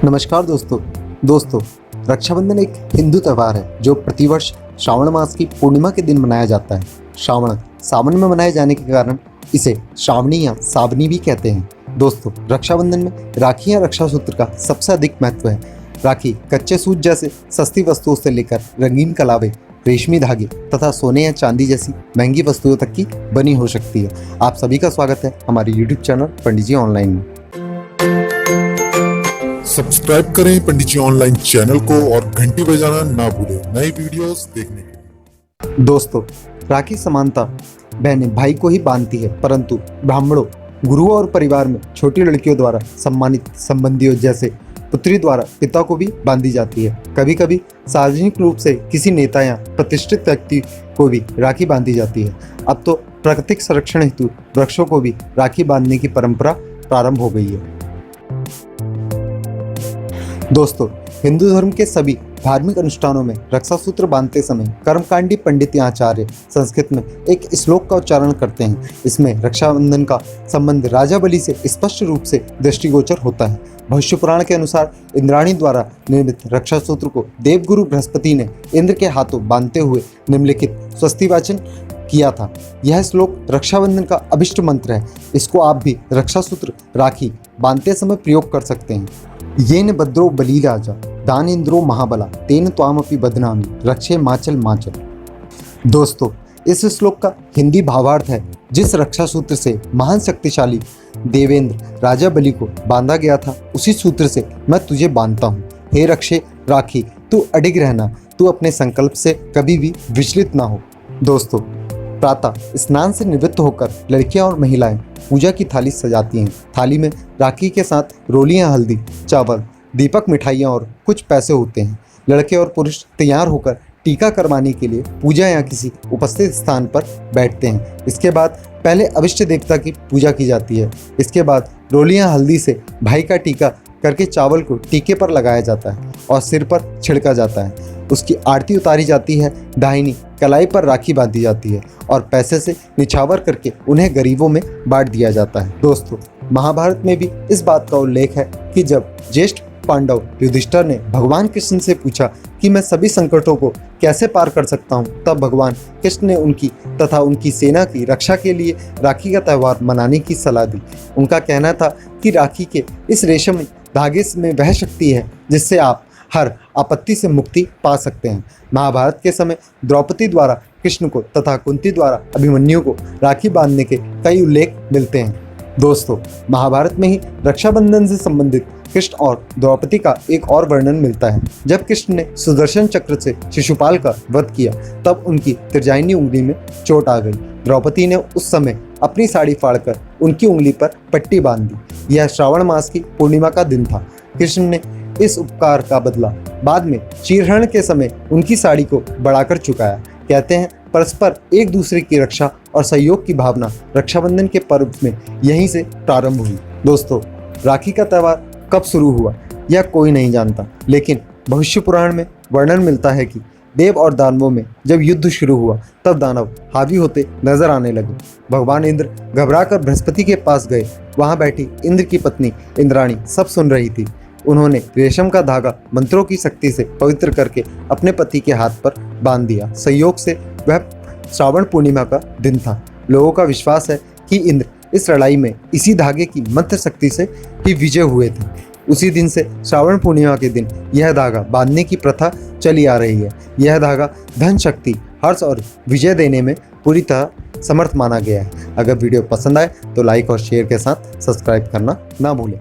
नमस्कार दोस्तों रक्षाबंधन एक हिंदू त्यौहार है जो प्रतिवर्ष श्रावण मास की पूर्णिमा के दिन मनाया जाता है। सावन में मनाए जाने के कारण इसे श्रावणी या सावनी भी कहते हैं। दोस्तों, रक्षाबंधन में राखी या रक्षा सूत्र का सबसे अधिक महत्व है। राखी कच्चे सूत जैसे सस्ती वस्तुओं से लेकर रंगीन कलावे, रेशमी धागे तथा सोने या चांदी जैसी महंगी वस्तुओं तक की बनी हो सकती है। आप सभी का स्वागत है हमारे YouTube चैनल पंडित जी ऑनलाइन में। सब्सक्राइब करें पंडित जी ऑनलाइन चैनल को और घंटी बजाना ना भूलें नई वीडियोस देखने के लिए। दोस्तों, राखी समानता बहनें भाई को ही बांधती है, परंतु ब्राह्मणों, गुरुओं और परिवार में छोटी लड़कियों द्वारा सम्मानित संबंधियों जैसे पुत्री द्वारा पिता को भी बांधी जाती है। कभी कभी सार्वजनिक रूप से किसी नेता या प्रतिष्ठित व्यक्ति को भी राखी बांधी जाती है। अब तो प्राकृतिक संरक्षण हेतु वृक्षों को भी राखी बांधने की परंपरा प्रारंभ हो गई है। दोस्तों, हिंदू धर्म के सभी धार्मिक अनुष्ठानों में रक्षा सूत्र बांधते समय कर्मकांडी पंडित या आचार्य संस्कृत में एक श्लोक का उच्चारण करते हैं। इसमें रक्षाबंधन का संबंध राजा बलि से स्पष्ट रूप से दृष्टिगोचर होता है। भविष्य पुराण के अनुसार इंद्राणी द्वारा निर्मित रक्षा सूत्र को देवगुरु बृहस्पति ने इंद्र के हाथों बांधते हुए निम्नलिखित स्वस्ति वाचन किया था। यह श्लोक रक्षाबंधन का अभिष्ट मंत्र है। इसको आप भी रक्षा सूत्र राखी बांधते समय प्रयोग कर सकते हैं। येन भद्रो बली राजा दान इंद्रो महाबला तेन त्वामपि बदनामी रक्षे माचल माचल। दोस्तों, इस श्लोक का हिंदी भावार्थ है, जिस रक्षा सूत्र से महान शक्तिशाली देवेंद्र राजा बलि को बांधा गया था, उसी सूत्र से मैं तुझे बांधता हूँ। हे रक्षे राखी, तू अडिग रहना, तू अपने संकल्प से कभी भी विचलित ना हो। दोस्तों, प्रातः स्नान से निवृत्त होकर लड़कियां और महिलाएं पूजा की थाली सजाती हैं। थाली में राखी के साथ रोलियां, हल्दी, चावल, दीपक, मिठाइयां और कुछ पैसे होते हैं। लड़के और पुरुष तैयार होकर टीका करवाने के लिए पूजा या किसी उपस्थित स्थान पर बैठते हैं। इसके बाद पहले अभिष्ट देवता की पूजा की जाती है। इसके बाद रोलियां, हल्दी से भाई का टीका करके चावल को टीके पर लगाया जाता है और सिर पर छिड़का जाता है। उसकी आरती उतारी जाती है। दाहिनी कलाई पर राखी बांधी जाती है और पैसे से निछावर करके उन्हें गरीबों में बांट दिया जाता है। दोस्तों, महाभारत में भी इस बात का उल्लेख है कि जब ज्येष्ठ पांडव युधिष्ठिर ने भगवान कृष्ण से पूछा कि मैं सभी संकटों को कैसे पार कर सकता हूँ, तब भगवान कृष्ण ने उनकी तथा उनकी सेना की रक्षा के लिए राखी का त्यौहार मनाने की सलाह दी। उनका कहना था कि राखी के इस रेशम धागे में वह शक्ति है जिससे आप हर आपत्ति से मुक्ति पा सकते हैं। महाभारत के समय द्रौपदी द्वारा कृष्ण को तथा कुंती द्वारा अभिमन्यु को राखी बांधने के कई उल्लेख मिलते हैं। दोस्तों, महाभारत में ही रक्षाबंधन से संबंधित कृष्ण और द्रौपदी का एक और वर्णन मिलता है। जब कृष्ण ने सुदर्शन चक्र से शिशुपाल का वध किया, तब उनकी त्रिजाइनी उंगली में चोट आ गई। द्रौपदी ने उस समय अपनी साड़ी फाड़कर उनकी उंगली पर पट्टी बांध दी। यह श्रावण मास की पूर्णिमा का दिन था। कृष्ण ने इस उपकार का बदला बाद में चीरहरण के समय उनकी साड़ी को बढ़ाकर चुकाया। कहते हैं, परस्पर एक दूसरे की रक्षा और सहयोग की भावना रक्षाबंधन के पर्व में यहीं से प्रारंभ हुई। दोस्तों, राखी का त्यौहार कब शुरू हुआ यह कोई नहीं जानता, लेकिन भविष्य पुराण में वर्णन मिलता है कि देव और दानवों में जब युद्ध शुरू हुआ, तब दानव हावी होते नजर आने लगे। भगवान इंद्र घबराकर बृहस्पति के पास गए। वहां बैठी इंद्र की पत्नी इंद्राणी सब सुन रही थी। उन्होंने रेशम का धागा मंत्रों की शक्ति से पवित्र करके अपने पति के हाथ पर बांध दिया। संयोग से वह श्रावण पूर्णिमा का दिन था। लोगों का विश्वास है कि इंद्र इस लड़ाई में इसी धागे की मंत्र शक्ति से ही विजय हुए थे। उसी दिन से श्रावण पूर्णिमा के दिन यह धागा बांधने की प्रथा चली आ रही है। यह धागा धन, शक्ति, हर्ष और विजय देने में पूरी तरह समर्थ माना गया है। अगर वीडियो पसंद आए तो लाइक और शेयर के साथ सब्सक्राइब करना ना भूलें।